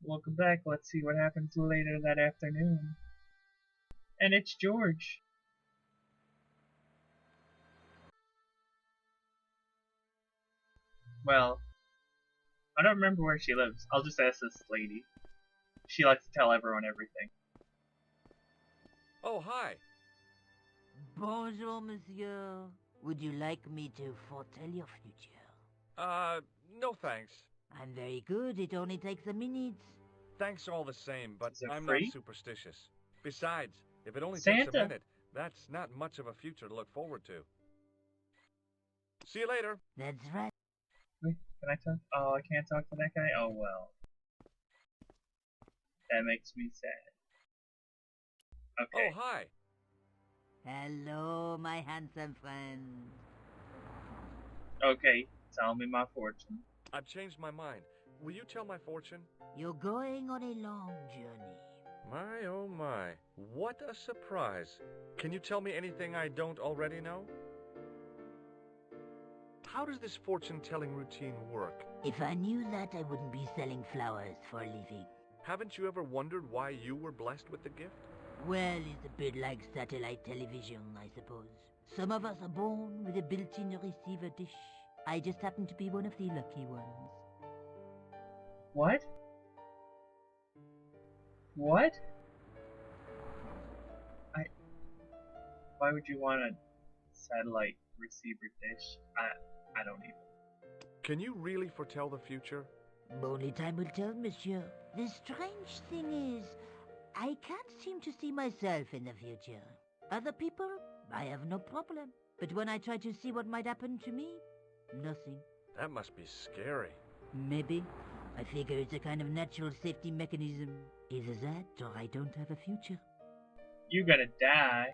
Welcome back. Let's see what happens later that afternoon. And it's George. Well, I don't remember where she lives. I'll just ask this lady. She likes to tell everyone everything. Oh, hi. Bonjour, monsieur. Would you like me to foretell your future? No thanks. I'm very good. It only takes a minute. Thanks all the same, but Is it I'm free? not superstitious. Besides, if it only takes Santa. a minute, that's not much of a future to look forward to. See you later. That's right. Wait, can I talk? Oh, I can't talk to that guy? Oh well. That makes me sad. Okay. Oh, hi. Hello, my handsome friend. Okay, tell me my fortune. I've changed my mind. Will you tell my fortune? You're going on a long journey. My, oh my. What a surprise. Can you tell me anything I don't already know? How does this fortune-telling routine work? If I knew that, I wouldn't be selling flowers for a living. Haven't you ever wondered why you were blessed with the gift? Well, it's a bit like satellite television, I suppose. Some of us are born with a built-in receiver dish. I just happen to be one of the lucky ones. What? What? Why would you want a satellite receiver dish? I don't even. Can you really foretell the future? Only time will tell, monsieur. The strange thing is, I can't seem to see myself in the future. Other people, I have no problem. But when I try to see what might happen to me, nothing. That must be scary. Maybe. I figure it's a kind of natural safety mechanism. Either that, or I don't have a future. You gotta die.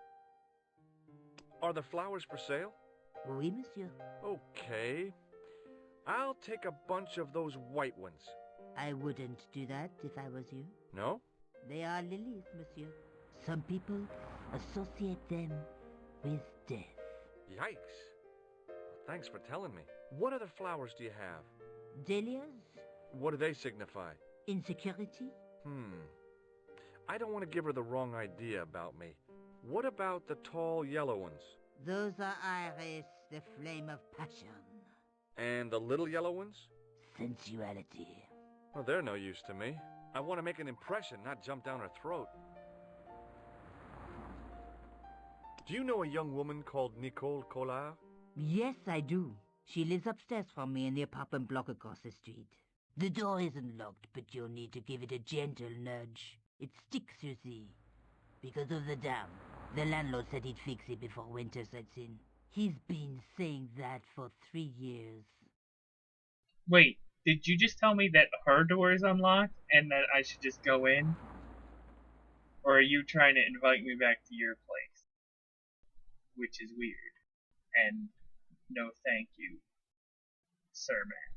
Are the flowers for sale? Oui, monsieur. Okay. I'll take a bunch of those white ones. I wouldn't do that if I was you. No? They are lilies, monsieur. Some people associate them with death. Yikes. Well, thanks for telling me. What other flowers do you have? Dahlias? What do they signify? Insecurity? I don't want to give her the wrong idea about me. What about the tall yellow ones? Those are iris, the flame of passion. And the little yellow ones? Sensuality. Well, they're no use to me. I want to make an impression, not jump down her throat. Do you know a young woman called Nicole Collard? Yes, I do. She lives upstairs from me in the apartment block across the street. The door isn't locked, but you'll need to give it a gentle nudge. It sticks, you see. Because of the dam. The landlord said he'd fix it before winter sets in. He's been saying that for 3 years. Wait, did you just tell me that her door is unlocked and that I should just go in? Or are you trying to invite me back to your place? Which is weird. And no thank you, sir man.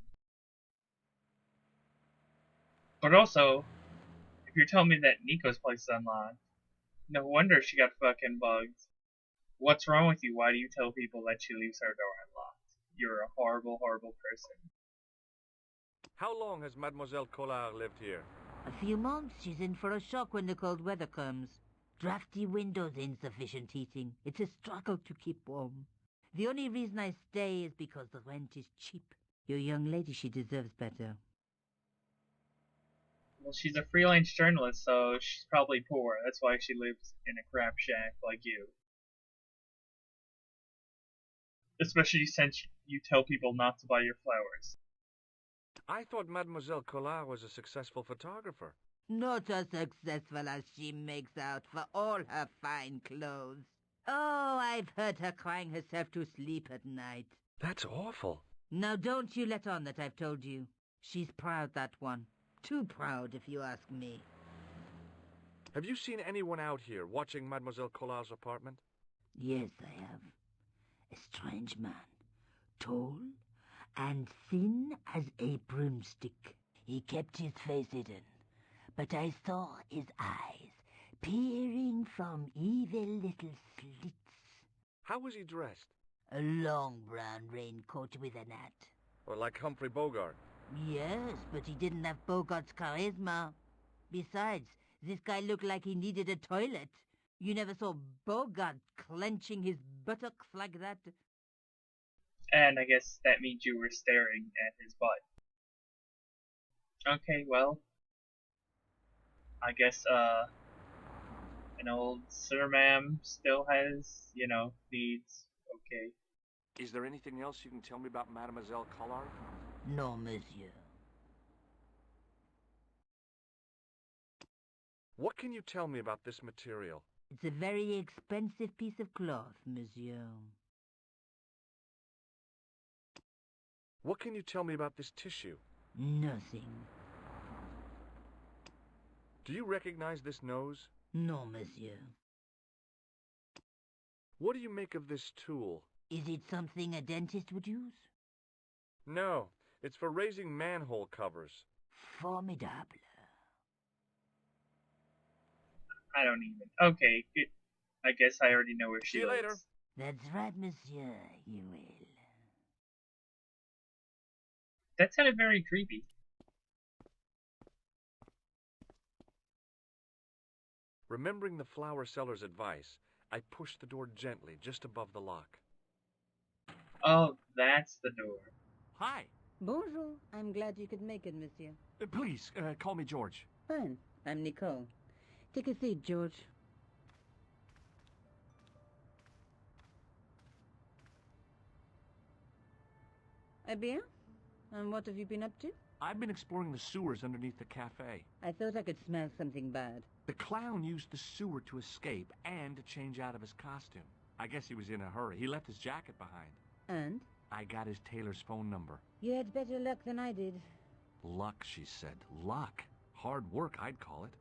But also, if you're telling me that Nico's place is unlocked, no wonder she got fucking bugs. What's wrong with you? Why do you tell people that she leaves her door unlocked? You're a horrible, horrible person. How long has Mademoiselle Collard lived here? A few months. She's in for a shock when the cold weather comes. Drafty windows, insufficient heating. It's a struggle to keep warm. The only reason I stay is because the rent is cheap. Your young lady, she deserves better. Well, she's a freelance journalist, so she's probably poor. That's why she lives in a crap shack like you. Especially since you tell people not to buy your flowers. I thought Mademoiselle Collard was a successful photographer. Not as successful as she makes out for all her fine clothes. Oh, I've heard her crying herself to sleep at night. That's awful. Now don't you let on that I've told you. She's proud, that one. Too proud, if you ask me. Have you seen anyone out here watching Mademoiselle Collard's apartment? Yes, I have. A strange man. Tall and thin as a broomstick. He kept his face hidden, but I saw his eyes peering from evil little slits. How was he dressed? A long brown raincoat with a hat. Or like Humphrey Bogart? Yes, but he didn't have Bogart's charisma. Besides, this guy looked like he needed a toilet. You never saw Bogart clenching his buttocks like that? And I guess that means you were staring at his butt. Okay, well, I guess, an old Sir Ma'am still has, needs. Okay. Is there anything else you can tell me about Mademoiselle Collard? No, monsieur. What can you tell me about this material? It's a very expensive piece of cloth, monsieur. What can you tell me about this tissue? Nothing. Do you recognize this nose? No, monsieur. What do you make of this tool? Is it something a dentist would use? No, it's for raising manhole covers. Formidable. I don't even. Okay, good. I guess I already know where she See you lives. later. That's right, monsieur. You will. That sounded very creepy. Remembering the flower seller's advice, I pushed the door gently just above the lock. Oh, that's the door. Hi. Bonjour. I'm glad you could make it, monsieur. Please, call me George. Fine. I'm Nicole. Take a seat, George. Eh bien? And what have you been up to? I've been exploring the sewers underneath the cafe. I thought I could smell something bad. The clown used the sewer to escape and to change out of his costume. I guess he was in a hurry. He left his jacket behind. And? I got his tailor's phone number. You had better luck than I did. Luck, she said. Luck. Hard work, I'd call it.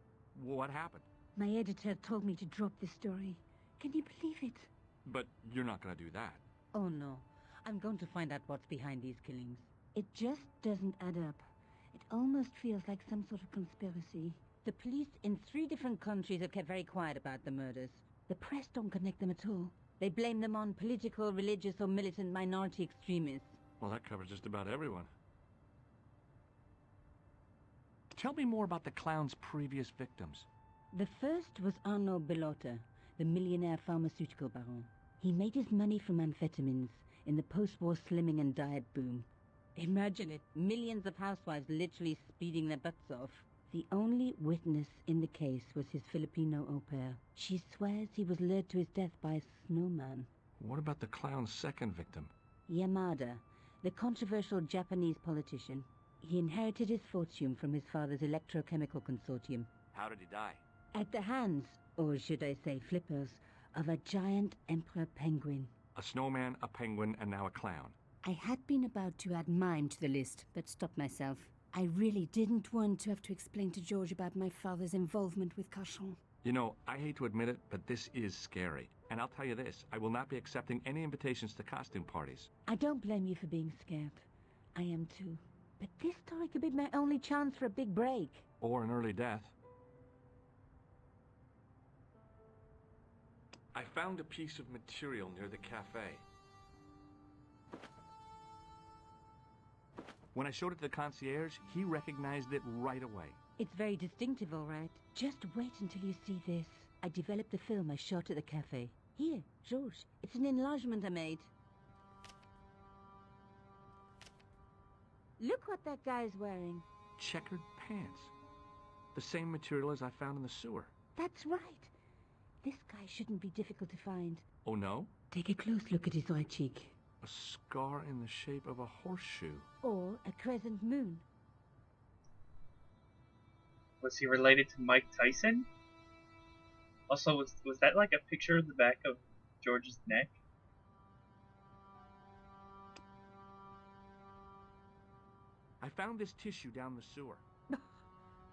What happened? My editor told me to drop this story. Can you believe it? But you're not going to do that. Oh no. I'm going to find out what's behind these killings. It just doesn't add up. It almost feels like some sort of conspiracy. The police in 3 different countries have kept very quiet about the murders. The press don't connect them at all. They blame them on political, religious, or militant minority extremists. Well, that covers just about everyone. Tell me more about the clown's previous victims. The first was Arnaud Bellotta, the millionaire pharmaceutical baron. He made his money from amphetamines in the post-war slimming and diet boom. Imagine it, millions of housewives literally speeding their butts off. The only witness in the case was his Filipino au pair. She swears he was lured to his death by a snowman. What about the clown's second victim? Yamada, the controversial Japanese politician. He inherited his fortune from his father's electrochemical consortium. How did he die? At the hands, or should I say flippers, of a giant emperor penguin. A snowman, a penguin, and now a clown. I had been about to add mime to the list, but stopped myself. I really didn't want to have to explain to George about my father's involvement with Cauchon. You know, I hate to admit it, but this is scary. And I'll tell you this, I will not be accepting any invitations to costume parties. I don't blame you for being scared. I am too. But this story could be my only chance for a big break. Or an early death. I found a piece of material near the cafe. When I showed it to the concierge, he recognized it right away. It's very distinctive, all right. Just wait until you see this. I developed a film I shot at the cafe. Here, Georges. It's an enlargement I made. Look what that guy's wearing. Checkered pants. The same material as I found in the sewer. That's right. This guy shouldn't be difficult to find. Oh no? Take a close look at his right cheek. A scar in the shape of a horseshoe. Or a crescent moon. Was he related to Mike Tyson? Also, was that like a picture of the back of George's neck? I found this tissue down the sewer.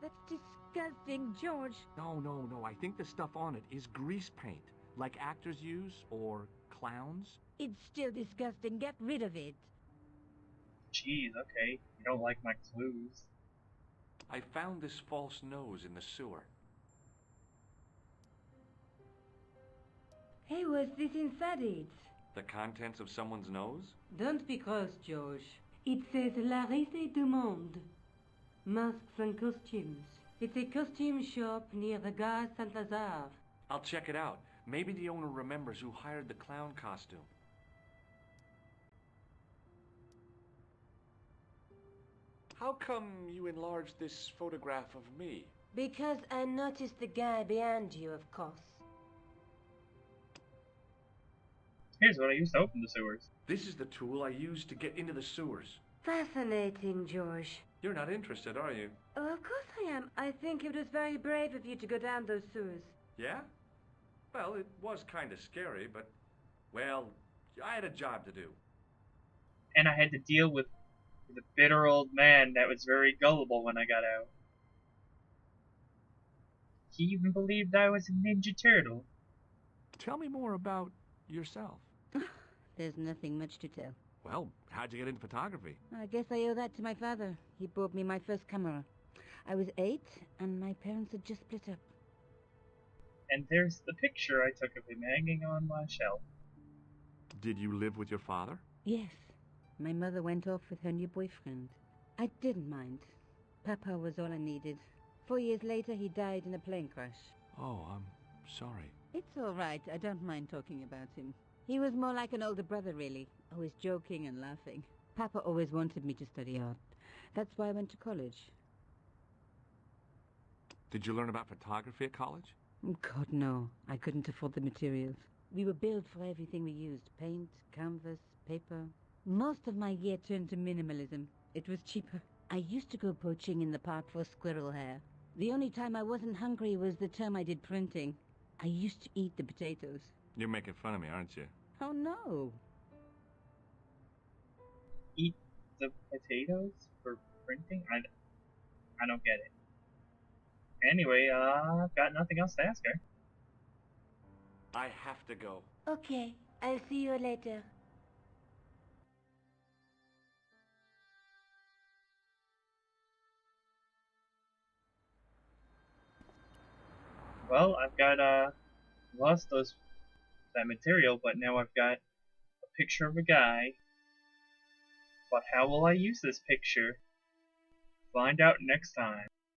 That's disgusting, George. No. I think the stuff on it is grease paint, like actors use, or clowns. It's still disgusting. Get rid of it. Jeez, okay. You don't like my clues. I found this false nose in the sewer. Hey, what's this inside it? The contents of someone's nose? Don't be cross, George. It says La Risée du Monde. Masks and costumes. It's a costume shop near the Gare Saint-Lazare. I'll check it out. Maybe the owner remembers who hired the clown costume. How come you enlarged this photograph of me? Because I noticed the guy behind you, of course. Here's what I used to open the sewers. This is the tool I used to get into the sewers. Fascinating, George. You're not interested, are you? Oh, of course I am. I think it was very brave of you to go down those sewers. Yeah? Well, it was kind of scary, but, well, I had a job to do. And I had to deal with a bitter old man that was very gullible when I got out. He even believed I was a Ninja Turtle. Tell me more about yourself. There's nothing much to tell. Well, how'd you get into photography? I guess I owe that to my father. He bought me my first camera. I was 8, and my parents had just split up. And there's the picture I took of him hanging on my shelf. Did you live with your father? Yes. My mother went off with her new boyfriend. I didn't mind. Papa was all I needed. 4 years later, he died in a plane crash. Oh, I'm sorry. It's all right. I don't mind talking about him. He was more like an older brother, really. Always joking and laughing. Papa always wanted me to study art. That's why I went to college. Did you learn about photography at college? God, no. I couldn't afford the materials. We were billed for everything we used. Paint, canvas, paper. Most of my year turned to minimalism. It was cheaper. I used to go poaching in the park for squirrel hair. The only time I wasn't hungry was the term I did printing. I used to eat the potatoes. You're making fun of me, aren't you? Oh, no. Eat the potatoes for printing? I don't get it. Anyway, I've got nothing else to ask her. I have to go. Okay, I'll see you later. Well, I've got lost that material, but now I've got a picture of a guy. But how will I use this picture? Find out next time.